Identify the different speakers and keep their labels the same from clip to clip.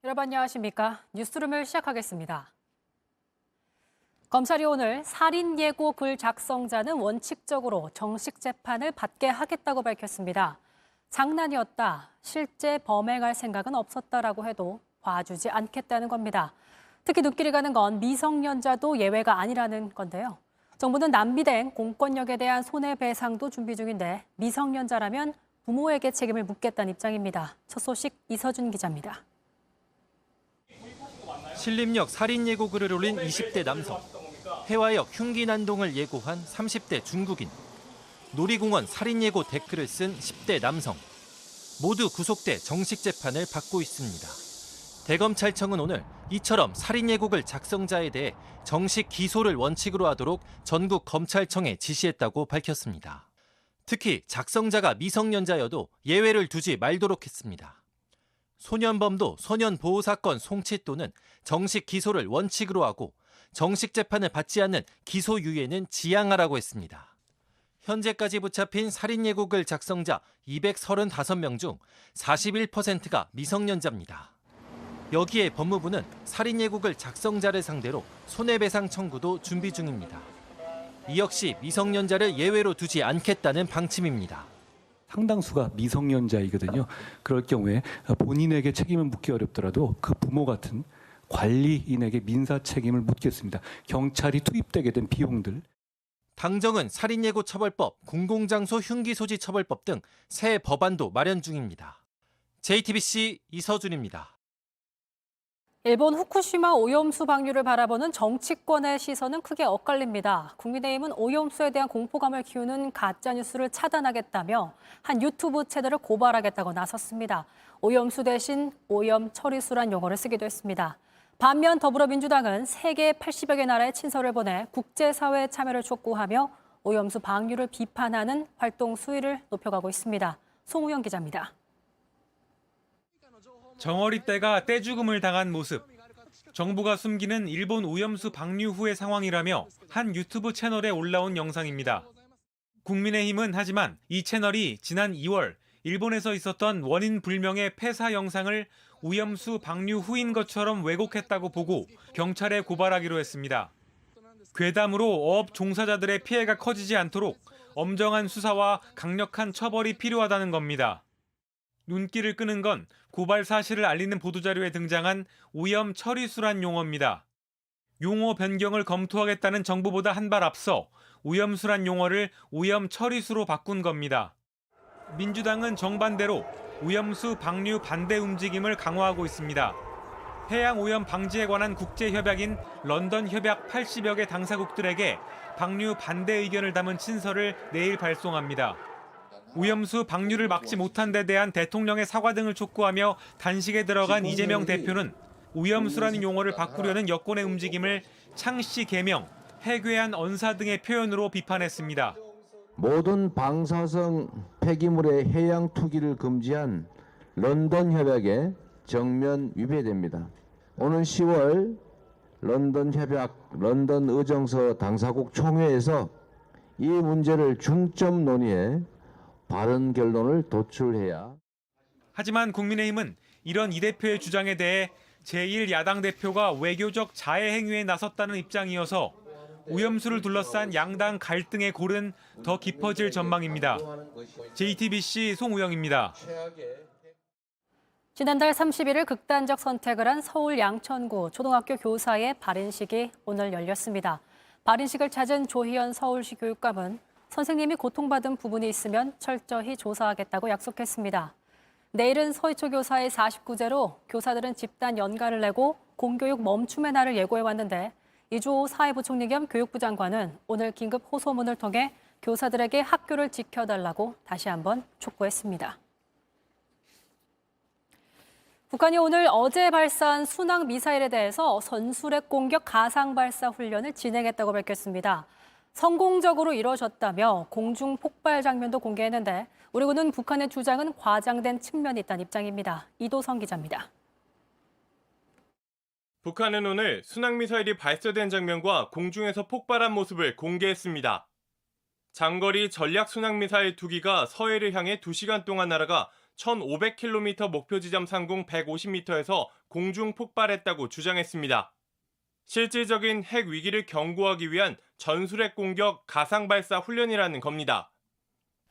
Speaker 1: 여러분 안녕하십니까? 뉴스룸을 시작하겠습니다. 검찰이 오늘 살인 예고 글 작성자는 원칙적으로 정식 재판을 받게 하겠다고 밝혔습니다. 장난이었다, 실제 범행할 생각은 없었다라고 해도 봐주지 않겠다는 겁니다. 특히 눈길이 가는 건 미성년자도 예외가 아니라는 건데요. 정부는 낭비된 공권력에 대한 손해배상도 준비 중인데 미성년자라면 부모에게 책임을 묻겠다는 입장입니다. 첫 소식 이서준 기자입니다.
Speaker 2: 신림역 살인 예고 글을 올린 20대 남성, 해화역 흉기 난동을 예고한 30대 중국인, 놀이공원 살인 예고 댓글을 쓴 10대 남성, 모두 구속돼 정식 재판을 받고 있습니다. 대검찰청은 오늘 이처럼 살인 예고글 작성자에 대해 정식 기소를 원칙으로 하도록 전국 검찰청에 지시했다고 밝혔습니다. 특히 작성자가 미성년자여도 예외를 두지 말도록 했습니다. 소년범도 소년보호사건 송치 또는 정식 기소를 원칙으로 하고 정식 재판을 받지 않는 기소유예는 지양하라고 했습니다. 현재까지 붙잡힌 살인 예고글 작성자 235명 중 41%가 미성년자입니다. 여기에 법무부는 살인 예고글 작성자를 상대로 손해배상 청구도 준비 중입니다. 이 역시 미성년자를 예외로 두지 않겠다는 방침입니다.
Speaker 3: 상당수가 미성년자이거든요. 그럴 경우에 본인에게 책임을 묻기 어렵더라도 그 부모 같은 관리인에게 민사 책임을 묻겠습니다. 경찰이 투입되게 된 비용들.
Speaker 2: 당정은 살인예고처벌법, 공공장소 흉기소지처벌법 등 새 법안도 마련 중입니다. JTBC 이서준입니다.
Speaker 1: 일본 후쿠시마 오염수 방류를 바라보는 정치권의 시선은 크게 엇갈립니다. 국민의힘은 오염수에 대한 공포감을 키우는 가짜뉴스를 차단하겠다며 한 유튜브 채널을 고발하겠다고 나섰습니다. 오염수 대신 오염 처리수란 용어를 쓰기도 했습니다. 반면 더불어민주당은 세계 80여 개 나라에 친서를 보내 국제사회의 참여를 촉구하며 오염수 방류를 비판하는 활동 수위를 높여가고 있습니다. 송우영 기자입니다.
Speaker 4: 정어리떼가 떼죽음을 당한 모습. 정부가 숨기는 일본 오염수 방류 후의 상황이라며 한 유튜브 채널에 올라온 영상입니다. 국민의힘은 하지만 이 채널이 지난 2월 일본에서 있었던 원인 불명의 폐사 영상을 오염수 방류 후인 것처럼 왜곡했다고 보고 경찰에 고발하기로 했습니다. 괴담으로 어업 종사자들의 피해가 커지지 않도록 엄정한 수사와 강력한 처벌이 필요하다는 겁니다. 눈길을 끄는 건 고발 사실을 알리는 보도자료에 등장한 오염 처리수란 용어입니다. 용어 변경을 검토하겠다는 정부보다 한 발 앞서 오염수란 용어를 오염 처리수로 바꾼 겁니다. 민주당은 정반대로 오염수 방류 반대 움직임을 강화하고 있습니다. 해양 오염 방지에 관한 국제협약인 런던 협약 80여 개 당사국들에게 방류 반대 의견을 담은 친서를 내일 발송합니다. 오염수 방류를 막지 못한 데 대한 대통령의 사과 등을 촉구하며 단식에 들어간 이재명 대표는 오염수라는 용어를 바꾸려는 여권의 움직임을 창씨 개명, 해괴한 언사 등의 표현으로 비판했습니다.
Speaker 5: 모든 방사성 폐기물의 해양 투기를 금지한 런던 협약에 정면 위배됩니다. 오는 10월 런던 협약, 런던 의정서 당사국 총회에서 이 문제를 중점 논의해 바른 결론을 도출해야.
Speaker 4: 하지만 국민의힘은 이런 이 대표의 주장에 대해 제1야당 대표가 외교적 자해 행위에 나섰다는 입장이어서 오염수를 둘러싼 양당 갈등의 골은 더 깊어질 전망입니다. JTBC 송우영입니다.
Speaker 1: 지난달 31일 극단적 선택을 한 서울 양천구 초등학교 교사의 발인식이 오늘 열렸습니다. 발인식을 찾은 조희연 서울시 교육감은 선생님이 고통받은 부분이 있으면 철저히 조사하겠다고 약속했습니다. 내일은 서희초 교사의 49제로 교사들은 집단 연가를 내고 공교육 멈춤의 날을 예고해왔는데 이주호 사회부총리 겸 교육부 장관은 오늘 긴급 호소문을 통해 교사들에게 학교를 지켜달라고 다시 한번 촉구했습니다. 북한이 오늘 어제 발사한 순항 미사일에 대해서 선수렉 공격 가상 발사 훈련을 진행했다고 밝혔습니다. 성공적으로 이뤄졌다며 공중 폭발 장면도 공개했는데 우리 군은 북한의 주장은 과장된 측면이 있다는 입장입니다. 이도성 기자입니다.
Speaker 6: 북한은 오늘 순항미사일이 발사된 장면과 공중에서 폭발한 모습을 공개했습니다. 장거리 전략 순항미사일 2기가 서해를 향해 2시간 동안 날아가 1500km 목표 지점 상공 150m에서 공중 폭발했다고 주장했습니다. 실질적인 핵 위기를 경고하기 위한 전술핵 공격 가상 발사 훈련이라는 겁니다.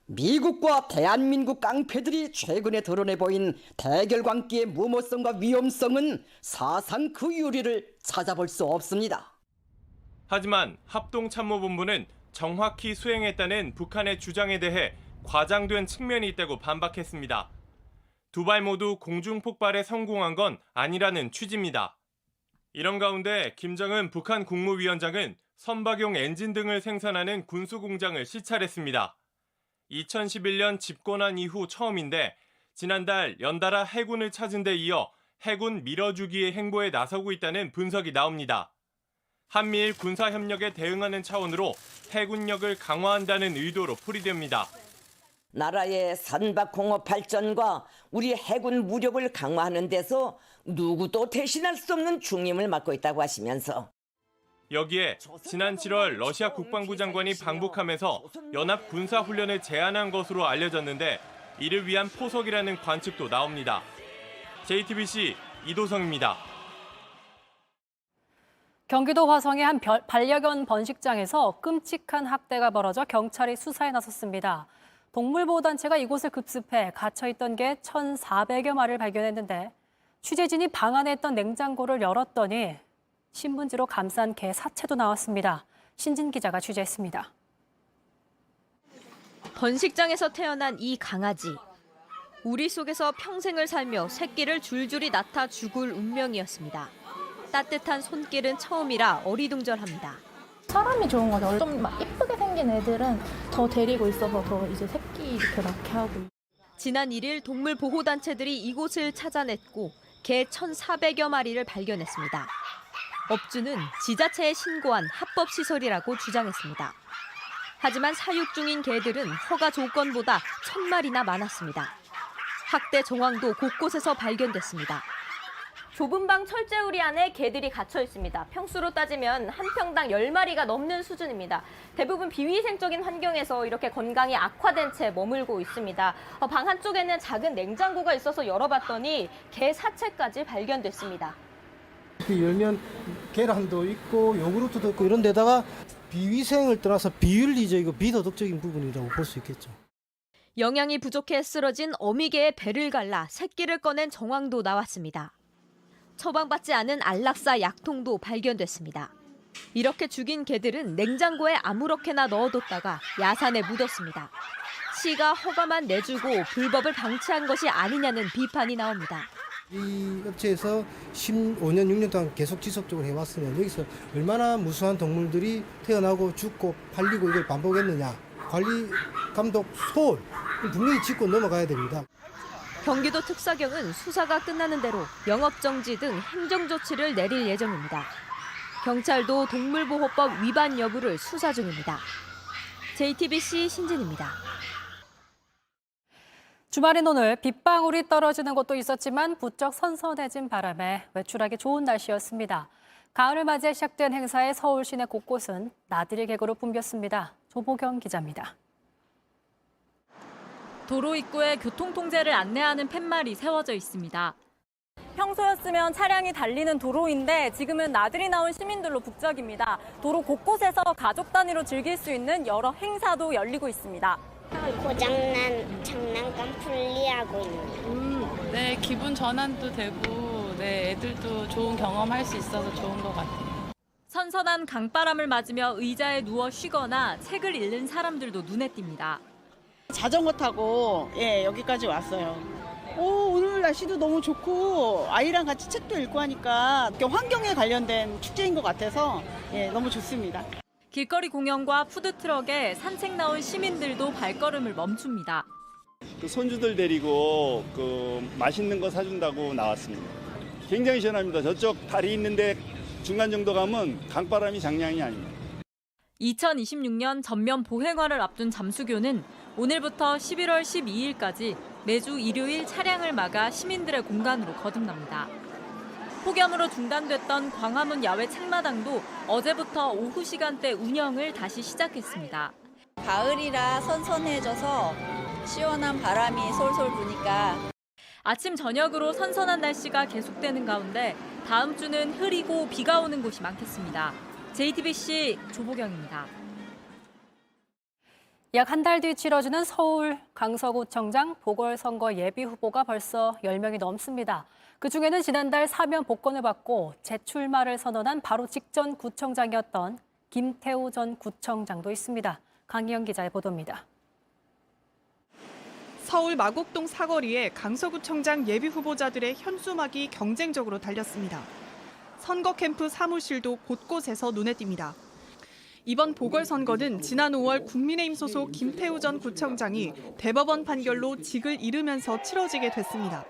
Speaker 7: 미국과 대한민국 깡패들이 최근에 드러내 보인 대결 관계의 무모성과 위험성은 사상 그 유리를 찾아볼 수 없습니다.
Speaker 6: 하지만 합동참모본부는 정확히 수행했다는 북한의 주장에 대해 과장된 측면이 있다고 반박했습니다. 두 발 모두 공중 폭발에 성공한 건 아니라는 취지입니다. 이런 가운데 김정은 북한 국무위원장은 선박용 엔진 등을 생산하는 군수공장을 시찰했습니다. 2011년 집권한 이후 처음인데 지난달 연달아 해군을 찾은 데 이어 해군 밀어주기의 행보에 나서고 있다는 분석이 나옵니다. 한미일 군사협력에 대응하는 차원으로 해군력을 강화한다는 의도로 풀이됩니다.
Speaker 7: 나라의 선박공업 발전과 우리 해군 무력을 강화하는 데서 누구도 대신할 수 없는 중임을 맡고 있다고 하시면서
Speaker 6: 여기에 지난 7월 러시아 국방부 장관이 방북하면서 연합 군사훈련을 제안한 것으로 알려졌는데 이를 위한 포석이라는 관측도 나옵니다. JTBC 이도성입니다.
Speaker 1: 경기도 화성의 한 반려견 번식장에서 끔찍한 학대가 벌어져 경찰이 수사에 나섰습니다. 동물보호단체가 이곳을 급습해 갇혀있던 개 1,400여 마리를 발견했는데 취재진이 방 안에 있던 냉장고를 열었더니 신문지로 감싼 개 사체도 나왔습니다. 신진 기자가 취재했습니다.
Speaker 8: 번식장에서 태어난 이 강아지. 우리 속에서 평생을 살며 새끼를 줄줄이 낳다 죽을 운명이었습니다. 따뜻한 손길은 처음이라 어리둥절합니다.
Speaker 9: 사람이 좋은 거죠. 좀 막 이쁘게 생긴 애들은 더 데리고 있어서 더 이제 새끼 이렇게 낳게 하고.
Speaker 8: 지난 1일 동물보호단체들이 이곳을 찾아냈고 개 1,400여 마리를 발견했습니다. 업주는 지자체에 신고한 합법시설이라고 주장했습니다. 하지만 사육 중인 개들은 허가 조건보다 1,000마리나 많았습니다. 학대 정황도 곳곳에서 발견됐습니다.
Speaker 10: 좁은 방 철제우리 안에 개들이 갇혀 있습니다. 평수로 따지면 한 평당 10마리가 넘는 수준입니다. 대부분 비위생적인 환경에서 이렇게 건강이 악화된 채 머물고 있습니다. 방 한쪽에는 작은 냉장고가 있어서 열어봤더니 개 사체까지 발견됐습니다.
Speaker 11: 열면 계란도 있고 요구르트도 있고 이런 데다가 비위생을 떠나서 비윤리적이고 비도덕적인 부분이라고 볼 수 있겠죠.
Speaker 8: 영양이 부족해 쓰러진 어미개의 배를 갈라 새끼를 꺼낸 정황도 나왔습니다. 처방받지 않은 안락사 약통도 발견됐습니다. 이렇게 죽인 개들은 냉장고에 아무렇게나 넣어뒀다가 야산에 묻었습니다. 시가 허가만 내주고 불법을 방치한 것이 아니냐는 비판이 나옵니다.
Speaker 11: 이 업체에서 15년, 6년 동안 계속 지속적으로 해왔으면 여기서 얼마나 무수한 동물들이 태어나고 죽고 팔리고 이걸 반복했느냐. 관리, 감독, 소홀 분명히 짚고 넘어가야 됩니다.
Speaker 8: 경기도 특사경은 수사가 끝나는 대로 영업정지 등 행정조치를 내릴 예정입니다. 경찰도 동물보호법 위반 여부를 수사 중입니다. JTBC 신진입니다.
Speaker 1: 주말인 오늘 빗방울이 떨어지는 곳도 있었지만 부쩍 선선해진 바람에 외출하기 좋은 날씨였습니다. 가을을 맞이해 시작된 행사에 서울 시내 곳곳은 나들이 객으로 붐볐습니다. 조보경 기자입니다.
Speaker 12: 도로 입구에 교통통제를 안내하는 팻말이 세워져 있습니다.
Speaker 10: 평소였으면 차량이 달리는 도로인데 지금은 나들이 나온 시민들로 북적입니다. 도로 곳곳에서 가족 단위로 즐길 수 있는 여러 행사도 열리고 있습니다.
Speaker 13: 고장난 장난감 분리하고 있는.
Speaker 14: 네, 기분 전환도 되고 네, 애들도 좋은 경험할 수 있어서 좋은 것 같아요.
Speaker 12: 선선한 강바람을 맞으며 의자에 누워 쉬거나 책을 읽는 사람들도 눈에 띕니다.
Speaker 15: 자전거 타고 여기까지 왔어요. 오늘 날씨도 너무 좋고 아이랑 같이 책도 읽고 하니까 환경에 관련된 축제인 것 같아서 너무 좋습니다.
Speaker 12: 길거리 공연과 푸드트럭에 산책 나온 시민들도 발걸음을 멈춥니다.
Speaker 16: 손주들 데리고 맛있는 거 사준다고 나왔습니다. 굉장히 시원합니다. 저쪽 다리 있는데 중간 정도 가면 강바람이 장난이 아닙니다.
Speaker 12: 2026년 전면 보행화를 앞둔 잠수교는 오늘부터 11월 12일까지 매주 일요일 차량을 막아 시민들의 공간으로 거듭납니다. 폭염으로 중단됐던 광화문 야외 책마당도 어제부터 오후 시간대 운영을 다시 시작했습니다.
Speaker 17: 가을이라 선선해져서 시원한 바람이 솔솔 부니까.
Speaker 12: 아침 저녁으로 선선한 날씨가 계속되는 가운데 다음 주는 흐리고 비가 오는 곳이 많겠습니다. JTBC 조보경입니다.
Speaker 1: 약 한 달 뒤 치러지는 서울 강서구청장 보궐선거 예비후보가 벌써 10명이 넘습니다. 그중에는 지난달 사면 복권을 받고 재출마를 선언한 바로 직전 구청장이었던 김태우 전 구청장도 있습니다. 강희영 기자의 보도입니다.
Speaker 18: 서울 마곡동 사거리에 강서구청장 예비후보자들의 현수막이 경쟁적으로 달렸습니다. 선거 캠프 사무실도 곳곳에서 눈에 띕니다. 이번 보궐선거는 지난 5월 국민의힘 소속 김태우 전 구청장이 대법원 판결로 직을 잃으면서 치러지게 됐습니다.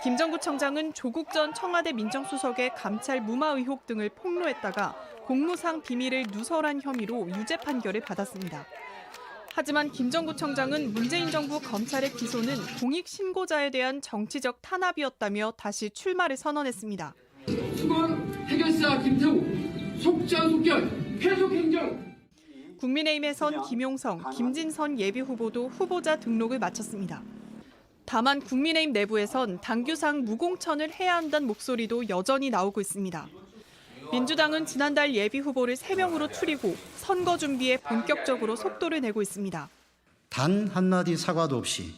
Speaker 18: 김 전 구청장은 조국 전 청와대 민정수석의 감찰 무마 의혹 등을 폭로했다가 공무상 비밀을 누설한 혐의로 유죄 판결을 받았습니다. 하지만 김 전 구청장은 문재인 정부 검찰의 기소는 공익신고자에 대한 정치적 탄압이었다며 다시 출마를 선언했습니다.
Speaker 19: 수건 해결사 김태우, 속전속결, 계속행정.
Speaker 18: 국민의힘에선 김용성, 김진선 예비후보도 후보자 등록을 마쳤습니다. 다만 국민의힘 내부에선 당규상 무공천을 해야 한다는 목소리도 여전히 나오고 있습니다. 민주당은 지난달 예비후보를 3명으로 추리고 선거 준비에 본격적으로 속도를 내고 있습니다.
Speaker 20: 단 한마디 사과도 없이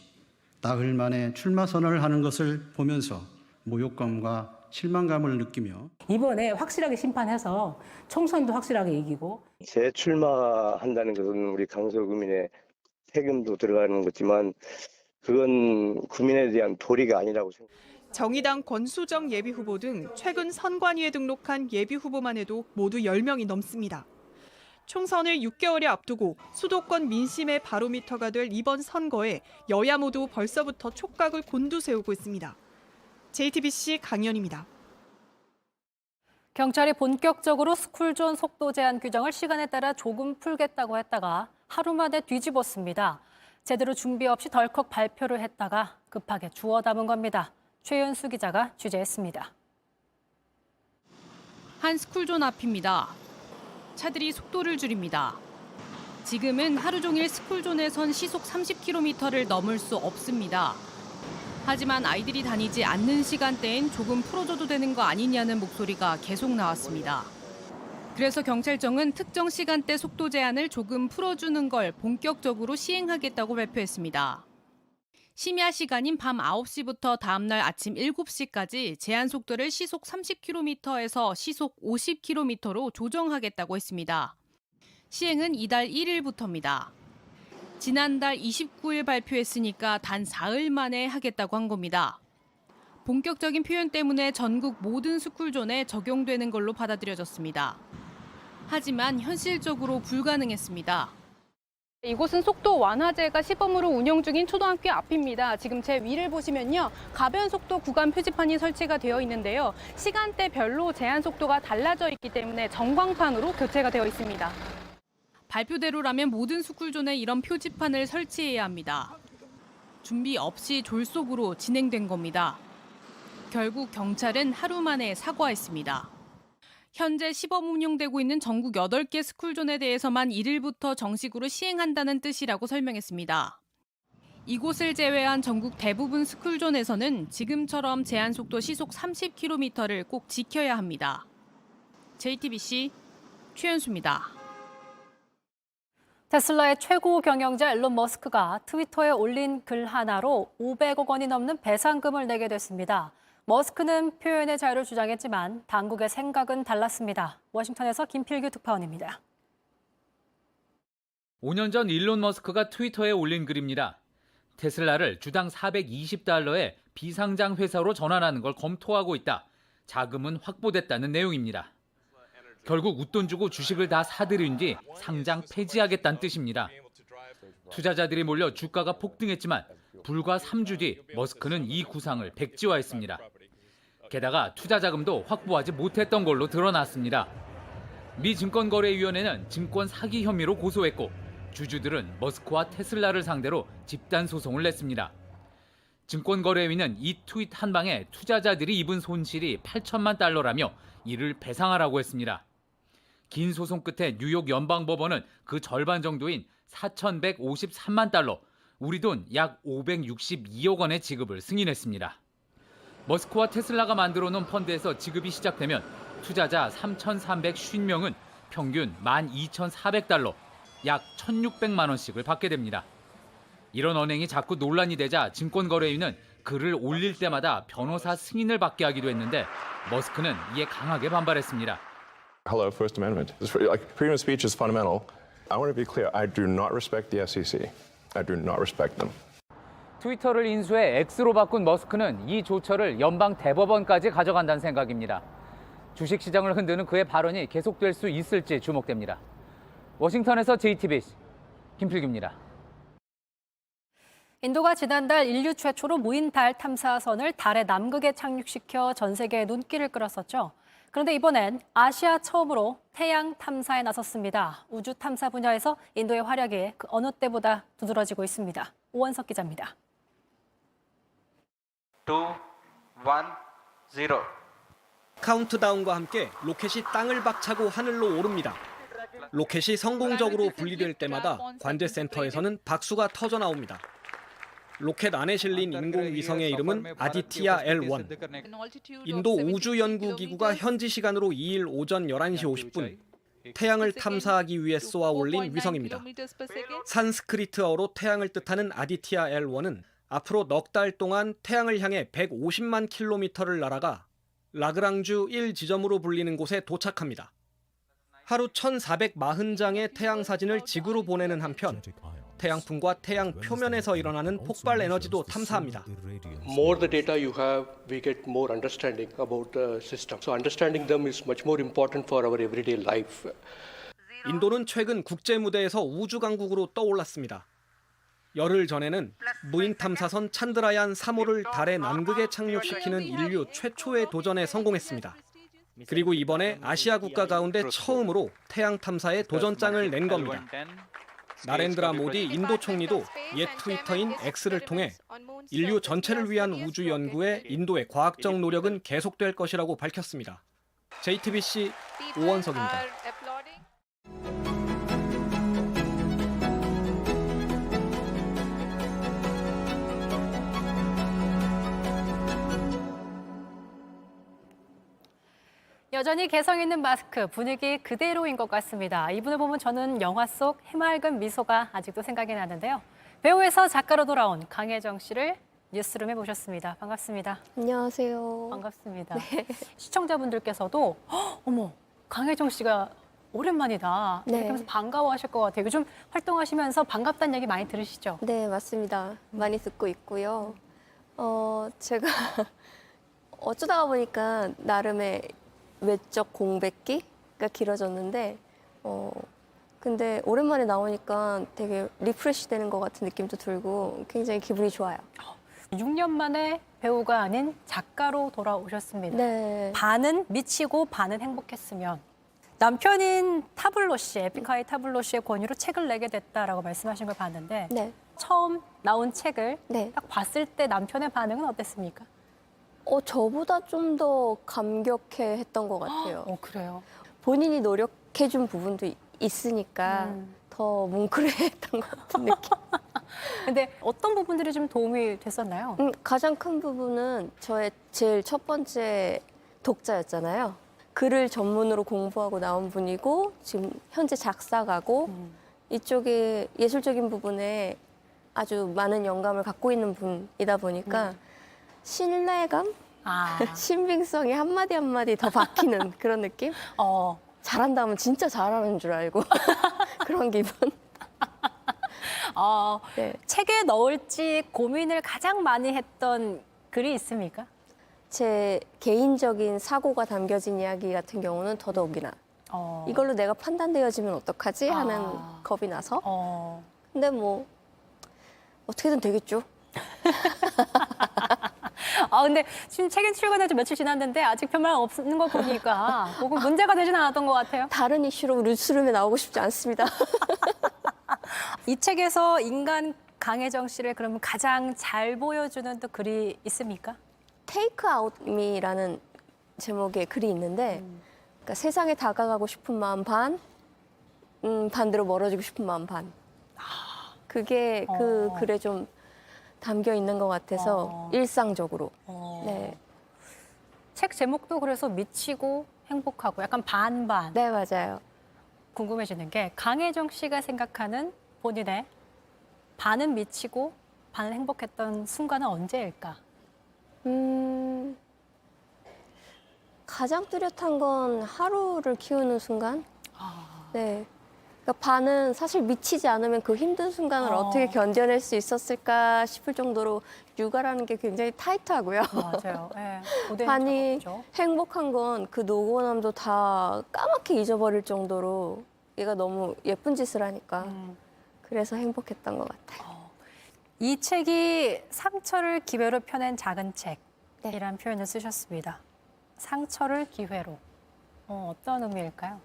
Speaker 20: 나흘 만에 출마 선언을 하는 것을 보면서 모욕감과 실망감을 느끼며
Speaker 21: 이번에 확실하게 심판해서 총선도 확실하게 이기고
Speaker 22: 재출마한다는 것은 우리 강서구민의 세금도 들어가는 거지만 그건 구민에 대한 도리가 아니라고 생각합니다.
Speaker 18: 정의당 권수정 예비후보 등 최근 선관위에 등록한 예비후보만 해도 모두 10명이 넘습니다. 총선을 6개월에 앞두고 수도권 민심의 바로미터가 될 이번 선거에 여야 모두 벌써부터 촉각을 곤두세우고 있습니다. JTBC 강연입니다.
Speaker 1: 경찰이 본격적으로 스쿨존 속도 제한 규정을 시간에 따라 조금 풀겠다고 했다가 하루 만에 뒤집었습니다. 제대로 준비 없이 덜컥 발표를 했다가 급하게 주워 담은 겁니다. 최윤수 기자가 취재했습니다.
Speaker 23: 한 스쿨존 앞입니다. 차들이 속도를 줄입니다. 지금은 하루 종일 스쿨존에선 시속 30km를 넘을 수 없습니다. 하지만 아이들이 다니지 않는 시간대엔 조금 풀어줘도 되는 거 아니냐는 목소리가 계속 나왔습니다. 그래서 경찰청은 특정 시간대 속도 제한을 조금 풀어주는 걸 본격적으로 시행하겠다고 발표했습니다. 심야 시간인 밤 9시부터 다음날 아침 7시까지 제한 속도를 시속 30km에서 시속 50km로 조정하겠다고 했습니다. 시행은 이달 1일부터입니다. 지난달 29일 발표했으니까 단 사흘 만에 하겠다고 한 겁니다. 본격적인 표현 때문에 전국 모든 스쿨존에 적용되는 걸로 받아들여졌습니다. 하지만 현실적으로 불가능했습니다.
Speaker 24: 이곳은 속도 완화제가 시범으로 운영 중인 초등학교 앞입니다. 지금 제 위를 보시면요. 가변 속도 구간 표지판이 설치가 되어 있는데요. 시간대별로 제한 속도가 달라져 있기 때문에 전광판으로 교체가 되어 있습니다.
Speaker 23: 발표대로라면 모든 스쿨존에 이런 표지판을 설치해야 합니다. 준비 없이 졸속으로 진행된 겁니다. 결국 경찰은 하루 만에 사과했습니다. 현재 시범 운영되고 있는 전국 8개 스쿨존에 대해서만 1일부터 정식으로 시행한다는 뜻이라고 설명했습니다. 이곳을 제외한 전국 대부분 스쿨존에서는 지금처럼 제한 속도 시속 30km를 꼭 지켜야 합니다. JTBC 최연수입니다.
Speaker 1: 테슬라의 최고 경영자 일론 머스크가 트위터에 올린 글 하나로 500억 원이 넘는 배상금을 내게 됐습니다. 머스크는 표현의 자유를 주장했지만 당국의 생각은 달랐습니다. 워싱턴에서 김필규 특파원입니다.
Speaker 25: 5년 전 일론 머스크가 트위터에 올린 글입니다. 테슬라를 주당 420달러에 비상장 회사로 전환하는 걸 검토하고 있다. 자금은 확보됐다는 내용입니다. 결국 웃돈 주고 주식을 다 사들인 뒤 상장 폐지하겠다는 뜻입니다. 투자자들이 몰려 주가가 폭등했지만 불과 3주 뒤 머스크는 이 구상을 백지화했습니다. 게다가 투자 자금도 확보하지 못했던 걸로 드러났습니다. 미 증권거래위원회는 증권 사기 혐의로 고소했고 주주들은 머스크와 테슬라를 상대로 집단 소송을 냈습니다. 증권거래위는 이 트윗 한 방에 투자자들이 입은 손실이 8천만 달러라며 이를 배상하라고 했습니다. 긴 소송 끝에 뉴욕 연방법원은 그 절반 정도인 4,153만 달러, 우리 돈 약 562억 원의 지급을 승인했습니다. 머스크와 테슬라가 만들어 놓은 펀드에서 지급이 시작되면 투자자 3,350명은 평균 12,400달러, 약 1,600만 원씩을 받게 됩니다. 이런 언행이 자꾸 논란이 되자 증권거래위는 글을 올릴 때마다 변호사 승인을 받게 하기도 했는데 머스크는 이에 강하게 반발했습니다.
Speaker 2: Hello, First Amendment. Freedom of speech is fundamental. I want to be clear. I do not respect the SEC. I do not respect them.
Speaker 25: 트위터를 인수해 X로 바꾼 머스크는 이 조처를 연방 대법원까지 가져간다는 생각입니다. 주식시장을 흔드는 그의 발언이 계속될 수 있을지 주목됩니다. 워싱턴에서 JTBC 김필규입니다.
Speaker 1: 인도가 지난달 인류 최초로 무인 달 탐사선을 달의 남극에 착륙시켜 전 세계에 눈길을 끌었었죠. 그런데 이번엔 아시아 처음으로 태양 탐사에 나섰습니다. 우주 탐사 분야에서 인도의 활약이 그 어느 때보다 두드러지고 있습니다. 오원석 기자입니다.
Speaker 3: 2, 1, 0. 카운트다운과 함께 로켓이 땅을 박차고 하늘로 오릅니다. 로켓이 성공적으로 분리될 때마다 관제센터에서는 박수가 터져 나옵니다. 로켓 안에 실린 인공위성의 이름은 아디티아 L1. 인도 우주연구기구가 현지 시간으로 2일 오전 11시 50분 태양을 탐사하기 위해 쏘아 올린 위성입니다. 산스크리트어로 태양을 뜻하는 아디티아 L1은 앞으로 넉 달 동안 태양을 향해 150만 킬로미터를 날아가 라그랑주 1지점으로 불리는 곳에 도착합니다. 하루 1,440장의 태양 사진을 지구로 보내는 한편 태양풍과 태양 표면에서 일어나는 폭발 에너지도 탐사합니다.
Speaker 4: More the data you have, we get more understanding about the system. So understanding them is much more important for our everyday life.
Speaker 3: 인도는 최근 국제 무대에서 우주 강국으로 떠올랐습니다. 열흘 전에는 무인 탐사선 찬드라얀 3호를 달의 남극에 착륙시키는 인류 최초의 도전에 성공했습니다. 그리고 이번에 아시아 국가 가운데 처음으로 태양 탐사에 도전장을 낸 겁니다. 나렌드라 모디 인도 총리도 옛 트위터인 X를 통해 인류 전체를 위한 우주 연구에 인도의 과학적 노력은 계속될 것이라고 밝혔습니다. JTBC 오원석입니다.
Speaker 1: 여전히 개성 있는 마스크, 분위기 그대로인 것 같습니다. 이분을 보면 저는 영화 속 해맑은 미소가 아직도 생각이 나는데요. 배우에서 작가로 돌아온 강혜정 씨를 뉴스룸에 모셨습니다. 반갑습니다.
Speaker 5: 안녕하세요.
Speaker 1: 반갑습니다.
Speaker 5: 네.
Speaker 1: 시청자분들께서도 어머, 강혜정 씨가 오랜만이다.
Speaker 5: 네.
Speaker 1: 이렇게 하면서 반가워하실 것 같아요. 요즘 활동하시면서 반갑다는 얘기 많이 들으시죠?
Speaker 5: 네, 맞습니다. 많이 듣고 있고요. 제가 어쩌다가 보니까 나름의 외적 공백기가 길어졌는데 근데 오랜만에 나오니까 되게 리프레시 되는 것 같은 느낌도 들고 굉장히 기분이 좋아요.
Speaker 1: 6년 만에 배우가 아닌 작가로 돌아오셨습니다.
Speaker 5: 네.
Speaker 1: 반은 미치고 반은 행복했으면 남편인 타블로 씨, 에픽하이 타블로 씨의 권유로 책을 내게 됐다라고 말씀하신 걸 봤는데
Speaker 5: 네.
Speaker 1: 처음 나온 책을
Speaker 5: 네.
Speaker 1: 딱 봤을 때 남편의 반응은 어땠습니까?
Speaker 5: 저보다 좀 더 감격해 했던 것 같아요.
Speaker 1: 그래요?
Speaker 5: 본인이 노력해준 부분도 있으니까 더 뭉클해했던 것 같은 느낌.
Speaker 1: 근데 어떤 부분들이 좀 도움이 됐었나요?
Speaker 5: 가장 큰 부분은 저의 제일 첫 번째 독자였잖아요. 글을 전문으로 공부하고 나온 분이고 지금 현재 작사가고 이쪽에 예술적인 부분에 아주 많은 영감을 갖고 있는 분이다 보니까 신뢰감? 신빙성이 한마디 한마디 더 박히는 그런 느낌? 잘한다 하면 진짜 잘하는 줄 알고 그런 기분.
Speaker 1: 네. 책에 넣을지 고민을 가장 많이 했던 글이 있습니까?
Speaker 5: 제 개인적인 사고가 담겨진 이야기 같은 경우는 더더욱이나 이걸로 내가 판단되어지면 어떡하지 하는 겁이 나서 근데 뭐 어떻게든 되겠죠.
Speaker 1: 근데 지금 책이 출간해 좀 며칠 지났는데 아직 별말 없는 거 보니까 혹은 문제가 되진 않았던 것 같아요.
Speaker 5: 다른 이슈로 뉴스룸에 나오고 싶지 않습니다.
Speaker 1: 이 책에서 인간 강혜정 씨를 그러면 가장 잘 보여주는 또 글이 있습니까?
Speaker 5: Take Out Me라는 제목의 글이 있는데 그러니까 세상에 다가가고 싶은 마음 반, 반대로 멀어지고 싶은 마음 반. 그게 그 글에 좀 담겨 있는 것 같아서 일상적으로. 네.
Speaker 1: 책 제목도 그래서 미치고 행복하고 약간 반반.
Speaker 5: 네, 맞아요.
Speaker 1: 궁금해지는 게 강혜정 씨가 생각하는 본인의 반은 미치고 반은 행복했던 순간은 언제일까?
Speaker 5: 가장 뚜렷한 건 하루를 키우는 순간? 네. 그러니까 반은 사실 미치지 않으면 그 힘든 순간을 어떻게 견뎌낼 수 있었을까 싶을 정도로 육아라는 게 굉장히 타이트하고요.
Speaker 1: 맞아요. 네, 고된
Speaker 5: 반이
Speaker 1: 작업이죠.
Speaker 5: 행복한 건 그 노곤함도 다 까맣게 잊어버릴 정도로 얘가 너무 예쁜 짓을 하니까 그래서 행복했던 것 같아요.
Speaker 1: 이 책이 상처를 기회로 펴낸 작은 책이라는 표현을 쓰셨습니다. 상처를 기회로. 어떤 의미일까요?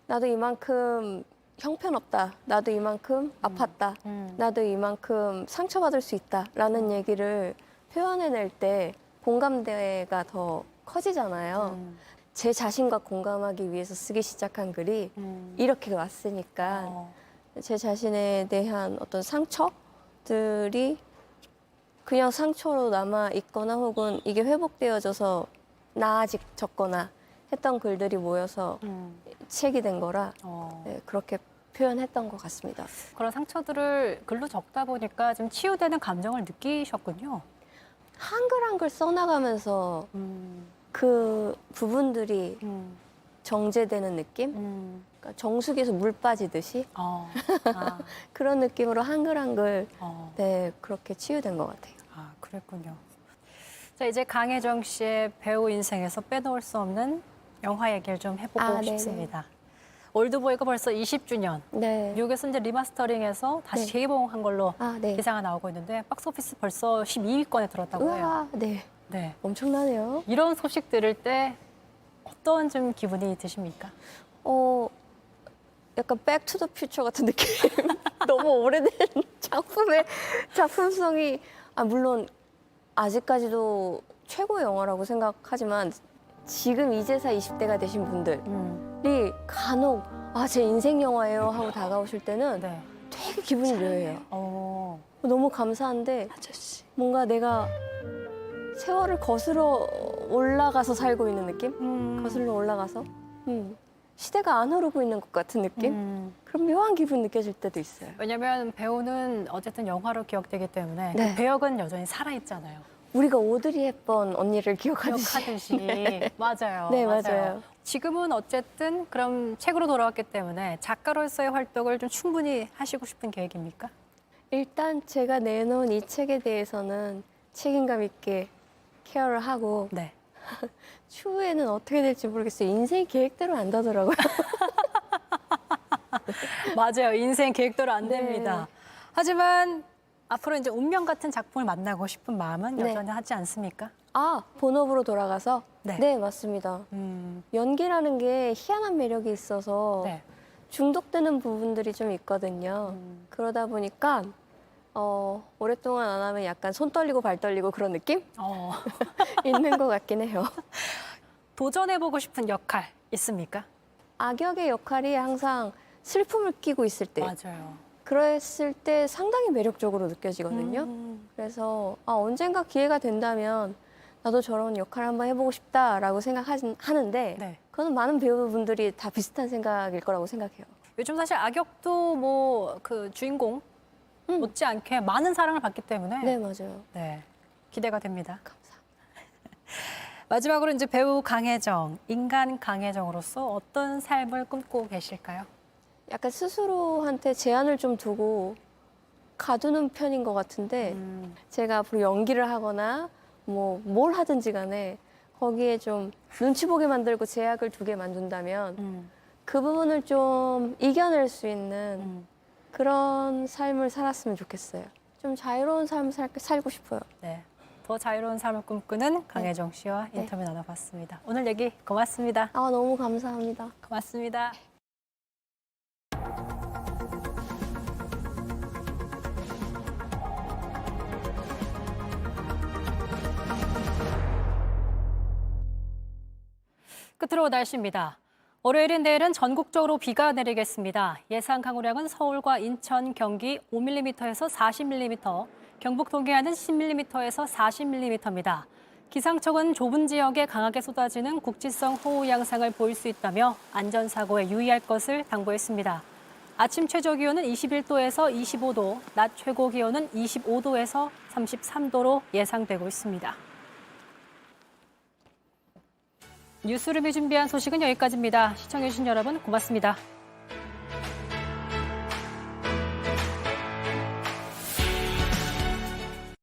Speaker 5: 나도 이만큼 형편없다. 나도 이만큼 아팠다. 나도 이만큼 상처받을 수 있다라는 얘기를 표현해낼 때 공감대가 더 커지잖아요. 제 자신과 공감하기 위해서 쓰기 시작한 글이 이렇게 왔으니까 제 자신에 대한 어떤 상처들이 그냥 상처로 남아 있거나 혹은 이게 회복되어져서 나아졌거나 했던 글들이 모여서 책이 된 거라 네, 그렇게 표현했던 것 같습니다.
Speaker 1: 그런 상처들을 글로 적다 보니까 좀 치유되는 감정을 느끼셨군요.
Speaker 5: 한글 한글 써나가면서 그 부분들이 정제되는 느낌? 그러니까 정수기에서 물 빠지듯이 그런 느낌으로 한글 한글 네, 그렇게 치유된 것 같아요.
Speaker 1: 아, 그랬군요. 자, 이제 강혜정 씨의 배우 인생에서 빼놓을 수 없는 영화 얘기를 좀 해보고 싶습니다. 올드보이가 벌써 20주년.
Speaker 5: 네.
Speaker 1: 미국에서 이제 리마스터링해서 다시 재개봉한 걸로 기사가 나오고 있는데 박스오피스 벌써 12위권에 들었다고 해요.
Speaker 5: 우와, 네.
Speaker 1: 네.
Speaker 5: 엄청나네요.
Speaker 1: 이런 소식 들을 때 어떤 좀 기분이 드십니까?
Speaker 5: 약간 백투더퓨처 같은 느낌. 너무 오래된 작품의 작품성이 물론 아직까지도 최고의 영화라고 생각하지만 지금 이제사 20대가 되신 분들이 간혹 제 인생 영화예요 하고 다가오실 때는 되게 기분이 묘해요. 너무 감사한데 뭔가 내가 세월을 거슬러 올라가서 살고 있는 느낌? 거슬러 올라가서 시대가 안 흐르고 있는 것 같은 느낌? 그런 묘한 기분 느껴질 때도 있어요.
Speaker 1: 왜냐면 배우는 어쨌든 영화로 기억되기 때문에
Speaker 5: 네.
Speaker 1: 그 배역은 여전히 살아있잖아요.
Speaker 5: 우리가 오드리 헵번 언니를 기억하듯이.
Speaker 1: 맞아요.
Speaker 5: 네, 맞아요.
Speaker 1: 지금은 어쨌든 그럼 책으로 돌아왔기 때문에 작가로서의 활동을 좀 충분히 하시고 싶은 계획입니까?
Speaker 5: 일단 제가 내놓은 이 책에 대해서는 책임감 있게 케어를 하고 추후에는 어떻게 될지 모르겠어요. 인생이 계획대로 안 되더라고요.
Speaker 1: 맞아요. 인생 계획대로 안 됩니다. 하지만 앞으로 이제 운명 같은 작품을 만나고 싶은 마음은 여전히 하지 않습니까?
Speaker 5: 본업으로 돌아가서? 네, 맞습니다. 연기라는 게 희한한 매력이 있어서 중독되는 부분들이 좀 있거든요. 그러다 보니까 오랫동안 안 하면 약간 손 떨리고 발 떨리고 그런 느낌? 있는 것 같긴 해요.
Speaker 1: 도전해보고 싶은 역할 있습니까?
Speaker 5: 악역의 역할이 항상 슬픔을 끼고 있을 때.
Speaker 1: 맞아요.
Speaker 5: 그랬을 때 상당히 매력적으로 느껴지거든요. 그래서 언젠가 기회가 된다면 나도 저런 역할 한번 해보고 싶다라고 생각하는데 그거는 많은 배우분들이 다 비슷한 생각일 거라고 생각해요.
Speaker 1: 요즘 사실 악역도 뭐 그 주인공 못지않게 많은 사랑을 받기 때문에
Speaker 5: 네, 맞아요.
Speaker 1: 네, 기대가 됩니다. 마지막으로 이제 배우 강혜정, 인간 강혜정으로서 어떤 삶을 꿈꾸고 계실까요?
Speaker 5: 약간 스스로한테 제한을 좀 두고 가두는 편인 것 같은데 제가 앞으로 연기를 하거나 뭐 뭘 하든지 간에 거기에 좀 눈치 보게 만들고 제약을 두게 만든다면 그 부분을 좀 이겨낼 수 있는 그런 삶을 살았으면 좋겠어요. 좀 자유로운 삶을 살고 싶어요.
Speaker 1: 네, 더 자유로운 삶을 꿈꾸는 강혜정 씨와 인터뷰 나눠봤습니다. 오늘 얘기 고맙습니다.
Speaker 5: 너무 감사합니다.
Speaker 1: 고맙습니다. 끝으로 날씨입니다. 월요일인 내일은 전국적으로 비가 내리겠습니다. 예상 강우량은 서울과 인천, 경기 5mm에서 40mm, 경북 동해안은 10mm에서 40mm입니다. 기상청은 좁은 지역에 강하게 쏟아지는 국지성 호우 양상을 보일 수 있다며 안전사고에 유의할 것을 당부했습니다. 아침 최저 기온은 21도에서 25도, 낮 최고 기온은 25도에서 33도로 예상되고 있습니다. 뉴스룸이 준비한 소식은 여기까지입니다. 시청해주신 여러분 고맙습니다.